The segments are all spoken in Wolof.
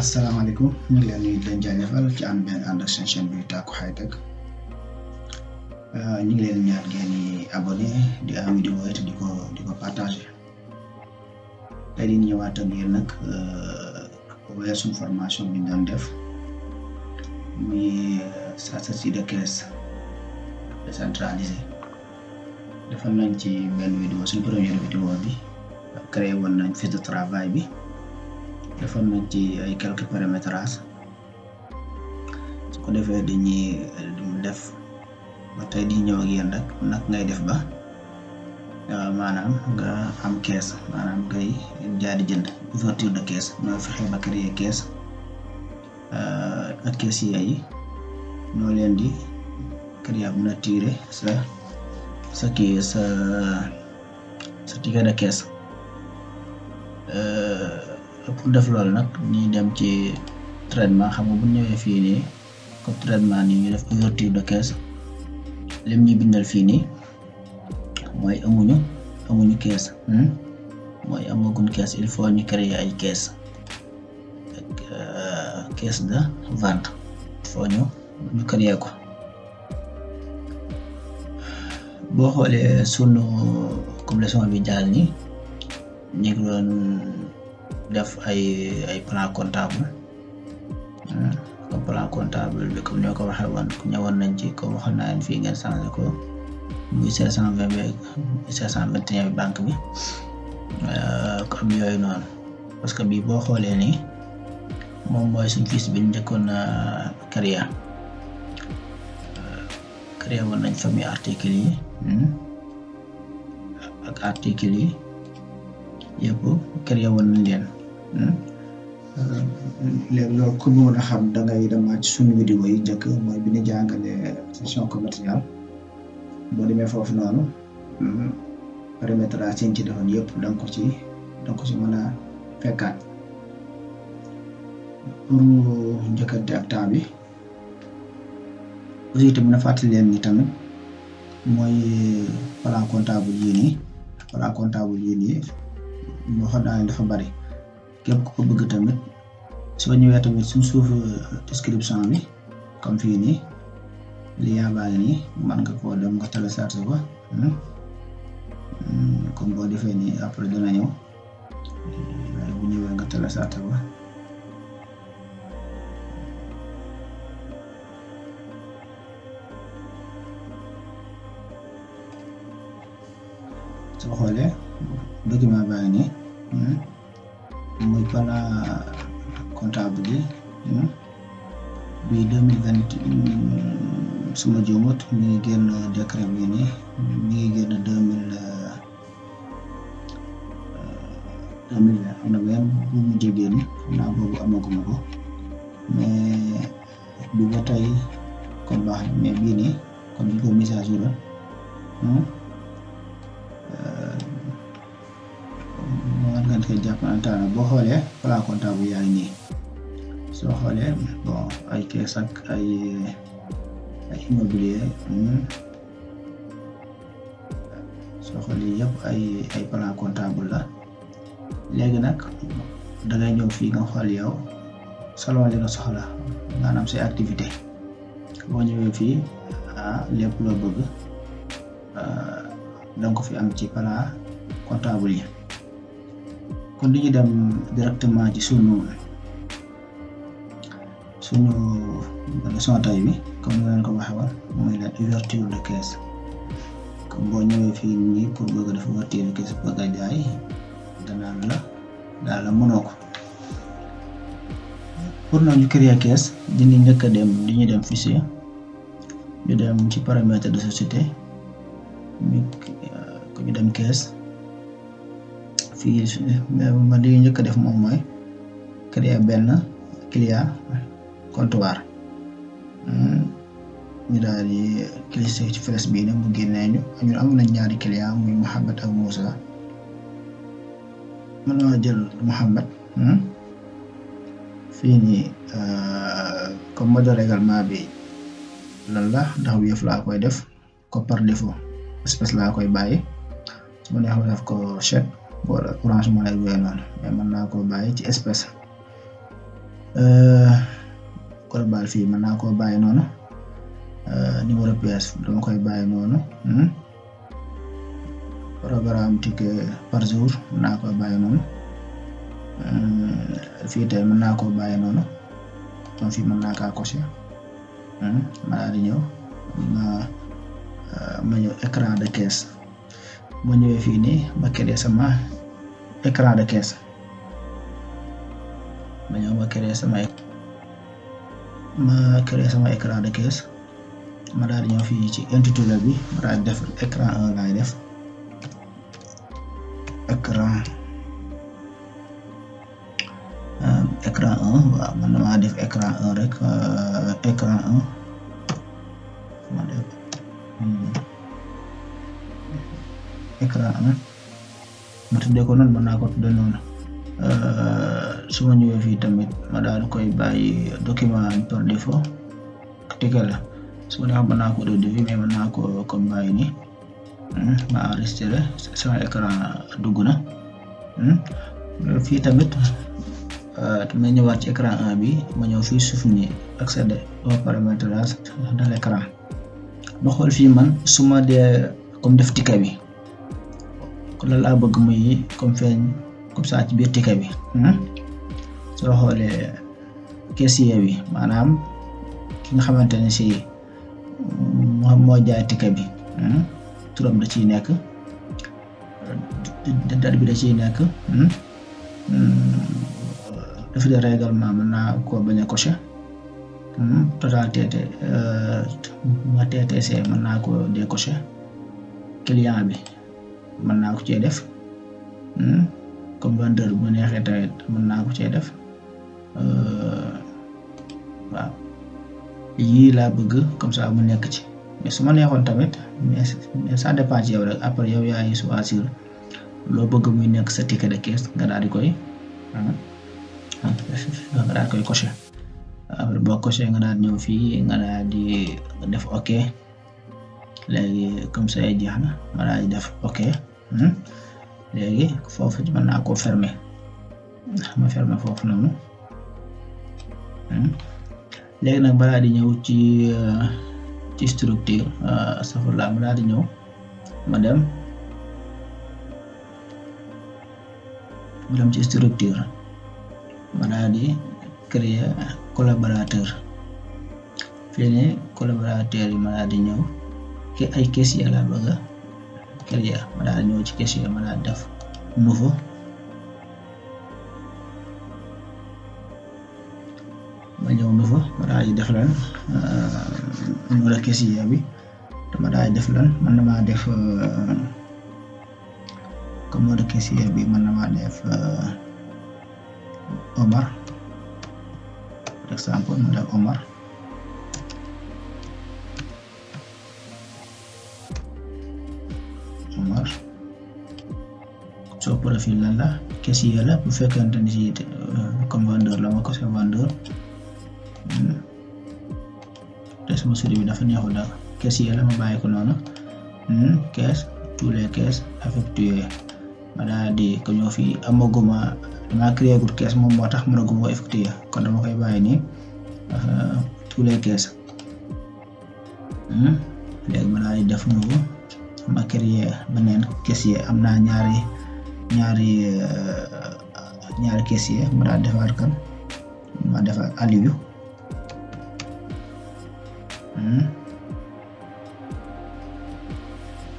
asalaamaaleykum ñu ngi leen di leen jaajëfal ci ànd benn ànd ak seen chaîne bi Taaku High Tech ñu ngi leen ñaan ngeen di abonné di am vidéo yi te di ko partagé tey di ñëwaat ak yéen nag wéyal suñu formation bi ñu doon def muy stratégie de caisse décentralisée defoon nañ ci benn vidéo suñu première vidéo bi créé woon nañ fiche de travail bi. defoon nañ ci ay quelques paramétrages su ko defee dañuy def ba tey di ñëw ak yéen rek nag ngay def ba maanaam nga am caisse maanaam ngay jaay di jënd ouverture de caisse ñoo fexe ba créer caisse ak caissier yi ñoo leen di créer mën a tirer sa kii sa ticket de caisse. Pour def loolu nag ñuy dem ci traitement xam nga bu ñëwee fii nii comme traitement nii ñu def ouverture de caisse lim ñu bindal fii nii mooy amuñu caisse mooy amaguñ caisse il faut ñu créer ay caisse ak caisse de vente il faut ñu créer ko. boo xoolee sunu comme leçon bi jàll ni ñu ngi doon def ay plan comptable comme plan comptable bi comme ni ma ko waxee woon ñëwoon nañ ci comme waxoon naa leen fii ngeen changé ko muy 520 bi 521 bi banque bi comme yooyu noonu parce que bii boo xoolee nii moom mooy suñ fiche bi ñu njëkkoon créé woon nañ famille article yi ak article yi yëpp créé woon nañ leen. léegi loolu ku bëggoon a xam dangay demaat ci suñu vidéo yi njëkk mooy bi ñu jàngale gestion commerciale boo demee foofu noonu paramétrage yi ci defoon yëpp danga ko ci mën a fekkaat. pour njëkkante ak temps bi aussi tamit na fàttali leen ni tamit mooy plan comptable yii nii moo xam naa ne dafa bari képp ku ko bëgg tamit soo ñëwee tamit suñ suuf description bi comme fii nii lien baa ngi nii mën nga koo dem nga télécharger ko comme boo defee nii après dina ñëw waaye bu ñëwee nga télécharger ko soo xoolee document baa ngi nii muy plan comptable bi 2020 suma juumut mi ngi génn décret bi nii mi ngi génn 2020 am na benn bu mu jégéen xam naa boobu amaguma ko mais bi ba tey kon baax na mais bii nii kon ñu ko mise à jour ngeen koy jàppantaan boo xoolee plan comptable yaa ngi nii soo xoolee bon ay caisse ak ay immobilier soo xoolee yëpp ay plan comptable la. léegi nag dangay ñëw fii nga xool yow selon li nga soxla maanaam say activité boo ñëwee fii lépp loo bëgg danga ko fi am ci plan comptable yi. kon dañuy dem directement ci sunu leçon tay bi comme ni leen ko waxee woon mooy la ouverture de caisse comme boo ñëwee fii nii pour bëgg a def ouverture de caisse bëgg a jaay danaan la daal la mënoo ko. pour nañu créer caisse dinañ njëkk a dem dañuy dem fichier ñu dem ci paramètre de société ñu dem caisse. fii man li njëkk a def moom mooy créer benn client comptoir ñu daal di cliquer ci flèche bii ne mu génnee ñu am nañ ñaari client muy Mouhamed ak Moussa mën naa jël Mouhamed fii nii comme mode règlement bi lan la ndax Wave laa koy def ko par défaut espèce laa koy bàyyi su ma neexee def ko chèque wala Orange Money yooyu noonu mais mën naa koo bàyyi ci espèce global fii mën naa koo bàyyi noonu numéro pièce dama koy bàyyi noonu programme ticket par jour mën naa koo bàyyi noonu fii tey mën naa koo bàyyi noonu kon fii mën naa kaa coché ma daal di ñëw ma ñëw écran de caisse ma ñëwee fii nii ma créé sama écran de caisse ma ñëw ma créé sama écran de caisse ma daal di ñëw fii ci intitulé bi ma daal di def écran 1 laay def écran 1 waaw man maa def écran 1 rek écran 1 ma def écran 1 ma tuddee ko noonu mën naa ko tuddee noonu su ma ñëwee fii tamit ma daal di koy bàyyi document par défaut ticket la su ma neexee mën naa ko def mais mën naa ko comme bàyyi nii ma enregistré sama écran dugg na fii tamit ma ñëwaat ci écran 1 bi ma ñëw fii suuf ni accéder au paramétrage de l'écran ma xool fii man su ma dee comme def ticket bi kon la laa bëgg muy comme feeñ comme ça ci biir ticket bi soo xoolee caissier bi maanaam ki nga xamante ne si moo jaay ticket bi turam da ciy nekk date bi da ciy nekk def de règlement mën naa koo bañ a coché total TT ma TTC mën naa ko décoché client bi mën naa ko cee def comme vendeur bu neexee tamit mën naa ko cee def waaw yii laa bëgg comme ça mu nekk ci mais su ma neexoon tamit mais ça dépend ci yow rek après yow yaay choisir loo bëgg muy nekk sa ticket de caisse nga daal di koy coché après boo coché nga daal ñëw fii nga daal di def ok léegi comme ça jeex na ma daal di def ok léegi foofu mën naa koo fermer ma fermer foofu noonu léegi nag balaa di ñëw ci structure safurla ma daal di ñëw ma dem ci structure ma daal di créer collaborateur fii nii collaborateur yi ma daal di ñëw ay caissier laa bëgg a créer ma daal di ñëw ci caissier ma daal di def nouveau ma ñëw nouveau ma daal di def lan numéro caissier bi dama daal di def lan man na maa def comme numéro caissier bi man na maa def Omar par exemple ma def Omar soo profil lan la caissier la bu fekkente ni si comme vendeur la ma ko c'est vendeur te sama souris bi dafa neexul daal caissier la ma bàyyi ko noonu caisse tous les caisses effectuées ma daal di ko ñëw fii amaguma dama créé groupe caisse moom moo tax mënaguma ko effectuer kon dama koy bàyyi nii tous les caisses léegi ma daal di def nouveau ma créé beneen caissier am naa ñaari caissier ma daal defaat kan ma defaat Aliou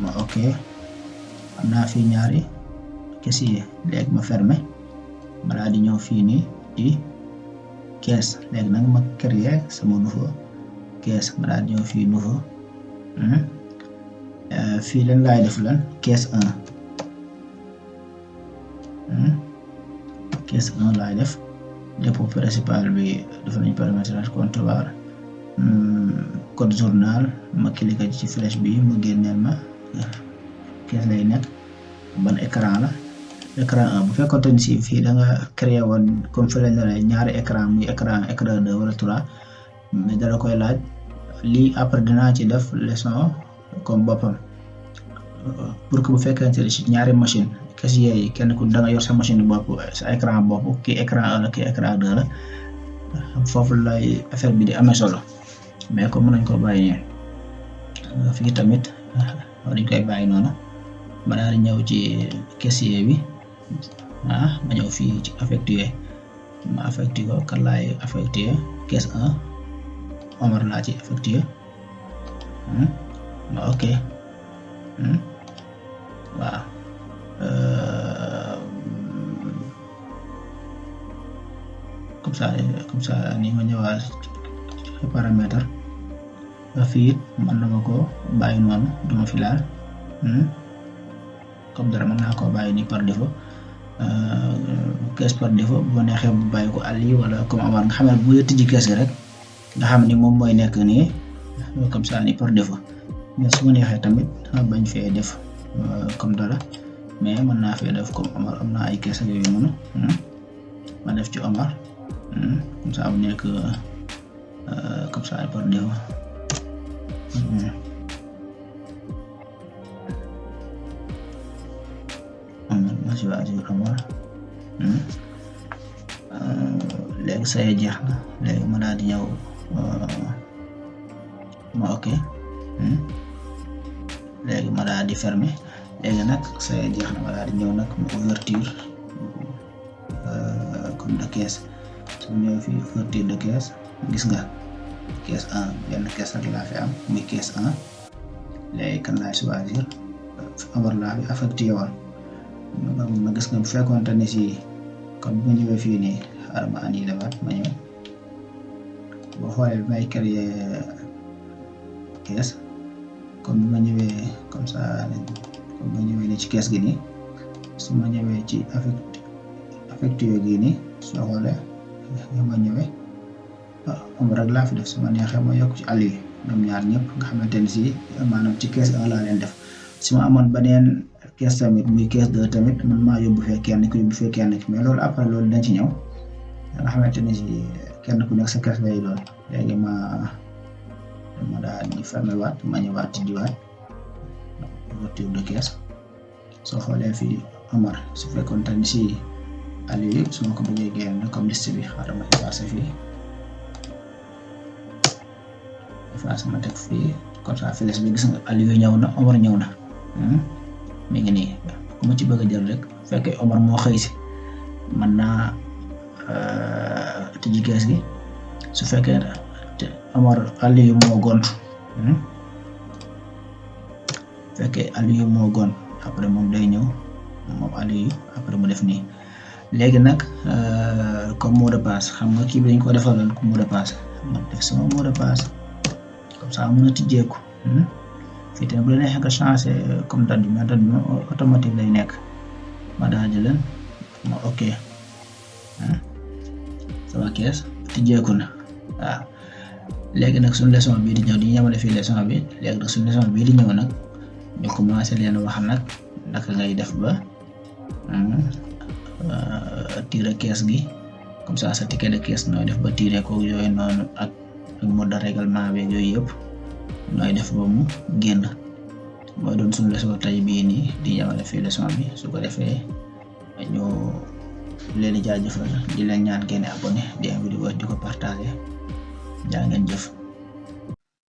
ma ok am naa fii ñaari caissier léegi ma fermé ma daal di ñëw fii nii di caisse léegi nag ma créé sama nouveau caisse ma daal di ñëw fii nouveau fii lan laay def lan caisse 1 caisse 1 laay def dépôt principal bi dafa nañ paramétrage comptoir code journal ma cliquer ci flèche bi mu génneel ma caisse lay nekk ban écran la écran 1 bu fekkoon ni si fii da nga créé woon comme fële na la ñaari écran muy écran 2 wala 3 mais dala koy laaj lii après dinaa ci def leçon comme boppam pour que bu fekkente ne si ñaari machine caissier yi kenn ku da nga yor sa machine bopp sa écran bopp kii écran 1 la kii écran 2 la foofu lay affaire bi di amee solo mais comme mën nañ ko bàyyi nii fii tamit dañ koy bàyyi noonu ma daal di ñëw ci caissier bi ma ñëw fii ci affecté ma affecté ko kan laay affecté caisse 1 Omar laa ci affecté ma ok waaw comme ça ni ma ñëwaat ci paramètre fii it mën na ma ko bàyyi noonu duma fi laal comme dara mën naa koo bàyyi ni par défaut caisse par défaut bu ma neexee bu bàyyi ko àll yi wala comme Omar nga xam ne bu tijji caisse gi rek nga xam ni moom mooy nekk nii comme ça ni par défaut mais su ma neexee tamit bañ fee def comme dara mais mën naa fee def comme Omar am naa ay caisse ak yooyu noonu ma def ci Omar comme ça bu nekk comme ça par défaut ma choisir Omar léegi say jeex na léegi ma daal di ñëw ma ok léegi ma daal di fermer léegi nag say jeex na ma daal di ñëw nag ma ouverture comme de caisse su ñëw fii ouverture de caisse gis nga caisse 1 benn caisse rek laa fi am muy caisse 1 léegi kan laay choisir Omar laa fi affecté woon ma gis nga bu fekkoon te ne si comme bu ma ñëwee fii nii xaaral ma annulé waat ma ñëw boo xoolee bi may créer caisse comme bi ma ñëwee comme ça comme ma ñëwee ni ci caisse gi nii su ma ñëwee ci affecté gi nii soo xoolee ma ñëwee Omar rek laa fi def su ma neexee ma yokk ci àll yi ñoom ñaar ñëpp nga xamante ne si maanaam ci caisse 1 laa leen def su ma amoon beneen caisse tamit muy caisse 2 tamit man maa yóbbu fee kenn ku yóbbu fee kenn mais loolu après loolu dañ ci ñëw nga xamante ne si kenn ku nekk sa caisse lay doon léegi ma daal di fermer waat ma ñëwaat ci diwaat ouverture de caisse soo xoolee fii Omar su fekkoon tamit si àll yi su ma ko bëggee génn comme liste bi xaaral ma effacé fii effacé ma teg fii comme ça files bi gis nga àll yi ñëw na Omar ñëw na mi ngi nii ku ma ci bëgg a jël rek fekkee Omar moo xëy si mën naa tijji caisse gi su fekkee Omar Aliou moo gont fekkee Aliou moo gont après moom day ñëw moom Aliou après mu def nii léegi nag comme mot de passe xam nga kii bi dañ ko defaloon ko mot de passe man def sama mot de passe comme ça mën a tijjeeku fii tamit bu la neexee nga changé comme date bi mais date bi automatique lay nekk ma daal di leen ma ok sama caisse tijjeeku na waaw léegi nag suñu leçon bii di ñëw di ñamale fii leçon bi léegi nag suñu leçon bii di ñëw nag ñu commencé leen wax nag naka ngay def ba tirer caisse gi comme ça sa ticket de caisse nooy def ba tirer ko yooyu noonu ak mode de règlement beeg yooyu yëpp nooy def ba mu génn mooy doon suñu leçon tey bii nii di ñamale fii leçon bi su ko defee ñu leen di jaajëfal di leen ñaan ngeen abonné di am vidéo di ko partager jaa ngeen jëf